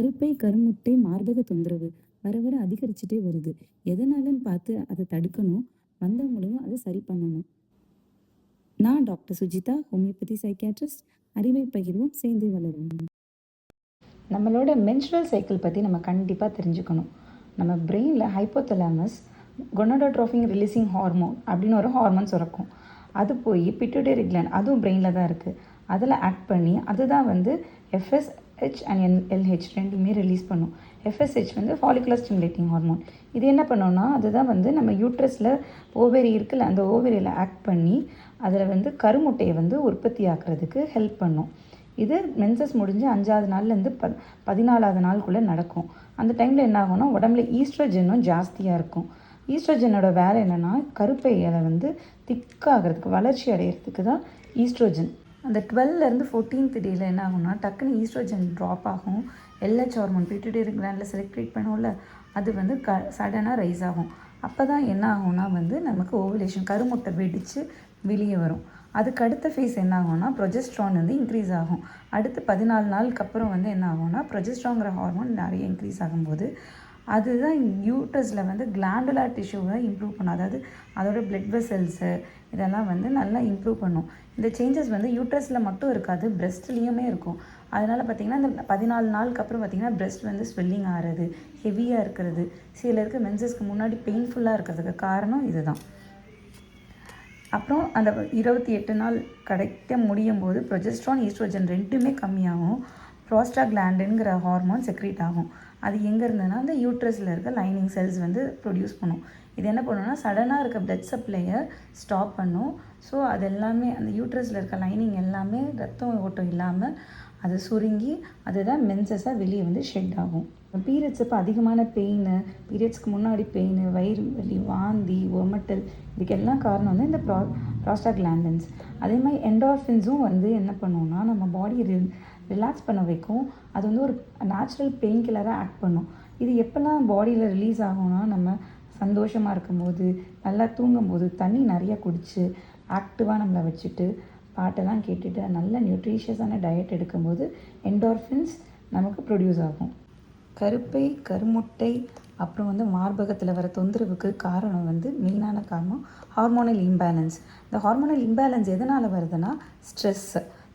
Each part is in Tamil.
கருப்பை, கருமுட்டை, மார்பக தொந்தரவு வர வர அதிகரிச்சுட்டே வருது. எதனாலன்னு பார்த்து அதை தடுக்கணும். வந்தவங்களையும் அதை சரி பண்ணணும். நான் டாக்டர் சுஜிதா, ஹோமியோபதி சைக்கியாட்ரிஸ்ட். அறிவை பகிர்வோம், சேர்ந்தே வளருவோம். நம்மளோட மென்ஸ்ட்ரல் சைக்கிள் பற்றி நம்ம கண்டிப்பாக தெரிஞ்சுக்கணும். நம்ம பிரெயினில் ஹைப்போதலாமஸ் கொனடோட்ரோபின் ரிலீசிங் ஹார்மோன் அப்படின்னு ஒரு ஹார்மோன் சுரக்கும். அது போய் பிட்யூட்டரி கிளாண்ட், அதுவும் பிரெயினில் தான் இருக்குது. அதில் ஆக்ட் பண்ணி அதுதான் வந்து எஃப்எஸ்ஹெச் அண்ட் எல்ஹெச் ரெண்டுமே ரிலீஸ் பண்ணும். எஃப்எஸ்ஹெச் வந்து ஃபாலிகுலர் ஸ்டிமுலேட்டிங் ஹார்மோன். இது என்ன பண்ணோன்னா அதுதான் வந்து நம்ம யூட்ரஸில் ஓவேரி இருக்குல்ல, அந்த ஓவேரியில் ஆக்ட் பண்ணி அதில் வந்து கருமுட்டையை வந்து உற்பத்தி ஆக்கிறதுக்கு ஹெல்ப் பண்ணும். இது மென்சஸ் முடிஞ்சு 5வது நாள்லேருந்து 14வது நாளுக்குள்ளே நடக்கும். அந்த டைமில் என்ன ஆகும்னா உடம்புல ஈஸ்ட்ரோஜனும் ஜாஸ்தியாக இருக்கும். ஈஸ்ட்ரோஜனோட வேலை என்னென்னா கருப்பையை வந்து திக்காகிறதுக்கு, வளர்ச்சி அடைகிறதுக்கு தான் ஈஸ்ட்ரோஜன். அந்த 12லேருந்து 14th டேயில் என்ன ஆகும்னா டக்குன்னு ஈஸ்ட்ரோஜன் ட்ராப் ஆகும். எல்ஹெச் ஹார்மோன் பிட்யூட்டரி கிளாண்டில் செக்ரேட் பண்ணுவோம்ல, அது வந்து சடனாக ரைஸ் ஆகும். அப்போ தான் என்ன ஆகும்னா வந்து நமக்கு ஓவுலேஷன், கருமுட்டை வெடித்து வெளியே வரும். அதுக்கு அடுத்த ஃபேஸ் என்ன ஆகும்னா ப்ரொஜெஸ்ட்ரான் வந்து இன்க்ரீஸ் ஆகும். அடுத்து 14 நாளுக்கு அப்புறம் வந்து என்ன ஆகும்னா ப்ரொஜெஸ்ட்ராங்கிற ஹார்மோன் நிறைய இன்க்ரீஸ் ஆகும்போது அதுதான் யூட்ரஸில் வந்து கிளாண்டுலார் டிஷ்யூவை இம்ப்ரூவ் பண்ணும். அதாவது அதோட பிளட் வெசல்ஸு இதெல்லாம் வந்து நல்லா இம்ப்ரூவ் பண்ணும். இந்த சேஞ்சஸ் வந்து யூட்ரஸில் மட்டும் இருக்காது, பிரெஸ்ட்லேயுமே இருக்கும். அதனால் பார்த்திங்கன்னா இந்த 14 நாளுக்கு அப்புறம் பார்த்திங்கன்னா பிரெஸ்ட் வந்து ஸ்வெல்லிங் ஆகிறது, ஹெவியாக இருக்கிறது, சிலருக்கு மென்சஸ்க்கு முன்னாடி பெயின்ஃபுல்லாக இருக்கிறதுக்கு காரணம் இதுதான். அப்புறம் அந்த 28 நாள் கிடைக்க முடியும் போது ப்ரொஜெஸ்ட்ரான், ஈஸ்ட்ரோஜன் ரெண்டுமே கம்மியாகும். ப்ரோஸ்டாகிளாண்டின்ங்கிற ஹார்மோன் செக்ரேட் ஆகும். அது எங்கே இருந்ததுன்னா அந்த யூட்ரஸில் இருக்க லைனிங் செல்ஸ் வந்து ப்ரொடியூஸ் பண்ணும். இது என்ன பண்ணுன்னா சடனாக இருக்க பிளட் சப்ளையை ஸ்டாப் பண்ணும். ஸோ அது எல்லாமே அந்த யூட்ரஸில் இருக்க லைனிங் எல்லாமே ரத்தம் ஓட்டம் இல்லாமல் அது சுருங்கி அதுதான் மென்சஸாக வெளியே வந்து ஷெட் ஆகும். பீரியட்ஸ் அப்போ அதிகமான பெயின், பீரியட்ஸ்க்கு முன்னாடி பெயின், வயிறு வலி, வாந்தி, ஒமட்டல், இதுக்கெல்லாம் காரணம் வந்து இந்த ப்ராஸ்டாகிளாண்டின்ஸ். அதே மாதிரி என்டார்ஃபின்ஸும் வந்து என்ன பண்ணுவோம்னா நம்ம பாடியை ரிலாக்ஸ் பண்ண வைக்கும். அது வந்து ஒரு நேச்சுரல் பெயின் கில்லராக ஆக்ட் பண்ணும். இது எப்போல்லாம் பாடியில் ரிலீஸ் ஆகும்னா நம்ம சந்தோஷமாக இருக்கும்போது, நல்லா தூங்கும்போது, தண்ணி நிறையா குடித்து ஆக்டிவாக நம்மளை வச்சுட்டு பாட்டெல்லாம் கேட்டுட்டு நல்ல நியூட்ரிஷியஸான டயட் எடுக்கும்போது என்டார்ஃபின்ஸ் நமக்கு ப்ரொடியூஸ் ஆகும். கருப்பை, கருமுட்டை, அப்புறம் வந்து மார்பகத்தில் வர தொந்தரவுக்கு காரணம் வந்து மெயினான காரணம் ஹார்மோனல் இம்பேலன்ஸ். இந்த ஹார்மோனல் இம்பேலன்ஸ் எதனால் வருதுன்னா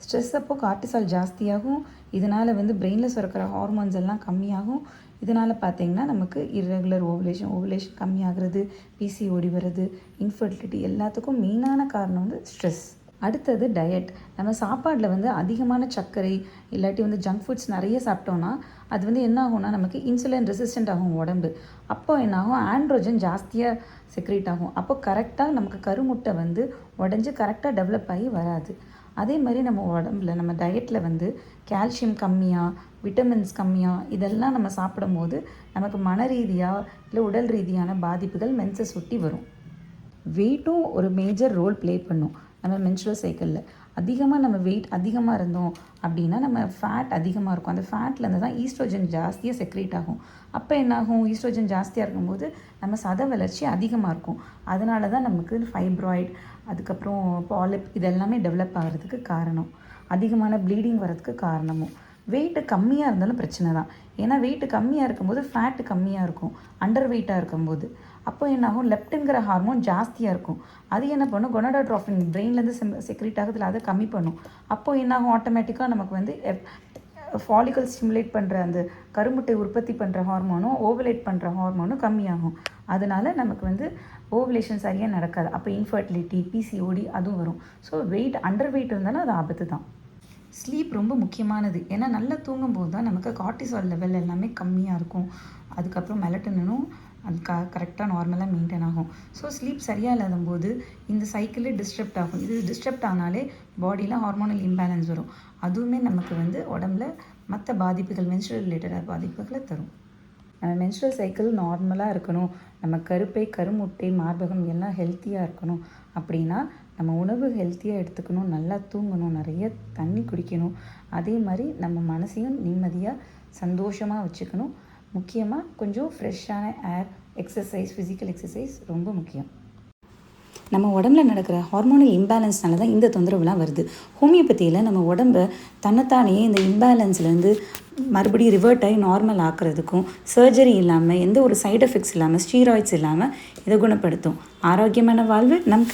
ஸ்ட்ரெஸ் அப்போ கார்டிசால் ஜாஸ்தியாகும். இதனால் வந்து பிரெயினில் சுரக்கிற ஹார்மோன்ஸ் எல்லாம் கம்மியாகும். இதனால் பார்த்திங்கன்னா நமக்கு இர்ரெகுலர் ஓவுலேஷன் கம்மியாகிறது, பிசிஓடி வருது, இன்ஃபர்டிலிட்டி, எல்லாத்துக்கும் மெயினான காரணம் வந்து ஸ்ட்ரெஸ். அடுத்தது டயட். நம்ம சாப்பாட்டில் வந்து அதிகமான சர்க்கரை இல்லாட்டி வந்து ஜங்க் ஃபுட்ஸ் நிறைய சாப்பிட்டோன்னா அது வந்து என்ன ஆகும்னா நமக்கு இன்சுலின் ரெசிஸ்டண்ட் ஆகும் உடம்பு. அப்போ என்ன ஆகும், ஆண்ட்ரோஜன் ஜாஸ்தியாக செக்ரேட் ஆகும். அப்போ கரெக்டாக நமக்கு கருமுட்டை வந்து உடஞ்சி கரெக்டாக டெவலப் ஆகி வராது. அதே மாதிரி நம்ம உடம்புல நம்ம டயட்டில் வந்து கால்சியம் கம்மியாக, விட்டமின்ஸ் கம்மியாக இதெல்லாம் நம்ம சாப்பிடும்போது நமக்கு மன ரீதியாக இல்லை உடல் ரீதியான பாதிப்புகள் மென்சஸ் ஒட்டி வரும். வெயிட்டும் ஒரு மேஜர் ரோல் ப்ளே பண்ணும். நம்ம மென்ஸ்ட்ரல் சைக்கிளில் அதிகமாக நம்ம வெயிட் அதிகமாக இருந்தோம் அப்படின்னா நம்ம ஃபேட் அதிகமாக இருக்கும். அந்த ஃபேட்லேருந்து தான் ஈஸ்ட்ரோஜன் ஜாஸ்தியாக செக்ரேட் ஆகும். அப்போ என்னாகும், ஈஸ்ட்ரோஜன் ஜாஸ்தியாக இருக்கும்போது நம்ம சத வளர்ச்சி அதிகமாக இருக்கும். அதனால தான் நமக்கு ஃபைப்ராய்ட், அதுக்கப்புறம் பாலிப் இதெல்லாமே டெவலப் ஆகிறதுக்கு காரணம், அதிகமான ப்ளீடிங் வரதுக்கு காரணமும். வெயிட்டு கம்மியாக இருந்தாலும் பிரச்சனை தான். ஏன்னா வெயிட்டு கம்மியாக இருக்கும்போது ஃபேட்டு கம்மியாக இருக்கும், அண்டர் வெயிட்டாக இருக்கும்போது. அப்போ என்னாகும், லெப்டின்கிற ஹார்மோன் ஜாஸ்தியாக இருக்கும். அது என்ன பண்ணும், கொனடோட்ரோபின் பிரெயின்லேருந்து செக்ரேட் ஆகுதுல, அதை கம்மி பண்ணும். அப்போது என்னாகும், ஆட்டோமேட்டிக்காக நமக்கு வந்து ஃபாலிகல் ஸ்டிமுலேட் பண்ணுற அந்த கருமுட்டை உற்பத்தி பண்ணுற ஹார்மோனும் ஓவலேட் பண்ணுற ஹார்மோனும் கம்மியாகும். அதனால நமக்கு வந்து ஓவலேஷன் சரியாக நடக்காது. அப்போ இன்ஃபர்டிலிட்டி, பிசிஓடி அதுவும் வரும். ஸோ வெயிட் அண்டர் வெயிட் இருந்தாலும் அது ஆபத்து தான். ஸ்லீப் ரொம்ப முக்கியமானது. ஏன்னா நல்லா தூங்கும்போது தான் நமக்கு கார்டிசால் லெவல் எல்லாமே கம்மியாக இருக்கும். அதுக்கப்புறம் மெலட்டனினும் அது கரெக்டாக நார்மலாக மெயின்டைன் ஆகும். ஸோ ஸ்லீப் சரியாக இல்லாத போது இந்த சைக்கிளே டிஸ்டர்ப்ட் ஆகும். இது டிஸ்டர்ப்ட் ஆனாலே பாடியில் ஹார்மோனல் இம்பேலன்ஸ் வரும். அதுவுமே நமக்கு வந்து உடம்புல மற்ற பாதிப்புகள், மென்ஸ்ட்ரல் ரிலேட்டடாக பாதிப்புகளை தரும். நம்ம மென்ஸ்ட்ரல் சைக்கிள் நார்மலாக இருக்கணும், நம்ம கருப்பை, கருமுட்டை, மார்பகம் எல்லாம் ஹெல்த்தியாக இருக்கணும் அப்படின்னா நம்ம உணவு ஹெல்த்தியாக எடுத்துக்கணும், நல்லா தூங்கணும், நிறைய தண்ணி குடிக்கணும். அதே மாதிரி நம்ம மனசையும் நிம்மதியாக சந்தோஷமாக வச்சுக்கணும். முக்கியமாக கொஞ்சம் ஃப்ரெஷ்ஷான ஏர், எக்ஸசைஸ், ஃபிசிக்கல் எக்ஸசைஸ் ரொம்ப முக்கியம். நம்ம உடம்புல நடக்கிற ஹார்மோனல் இம்பேலன்ஸ்னால தான் இந்த தொந்தரவுலாம் வருது. ஹோமியோபதியில் நம்ம உடம்பை தன்னைத்தானே இந்த இம்பேலன்ஸ்லேருந்து மறுபடியும் ரிவர்ட் ஆகி நார்மல் ஆக்குறதுக்கும் சர்ஜரி இல்லாமல் எந்த ஒரு சைடு எஃபெக்ட்ஸ் இல்லாமல் ஸ்டீராய்ட்ஸ் இல்லாமல் இதை குணப்படுத்தும். ஆரோக்கியமான வாழ்வு நம்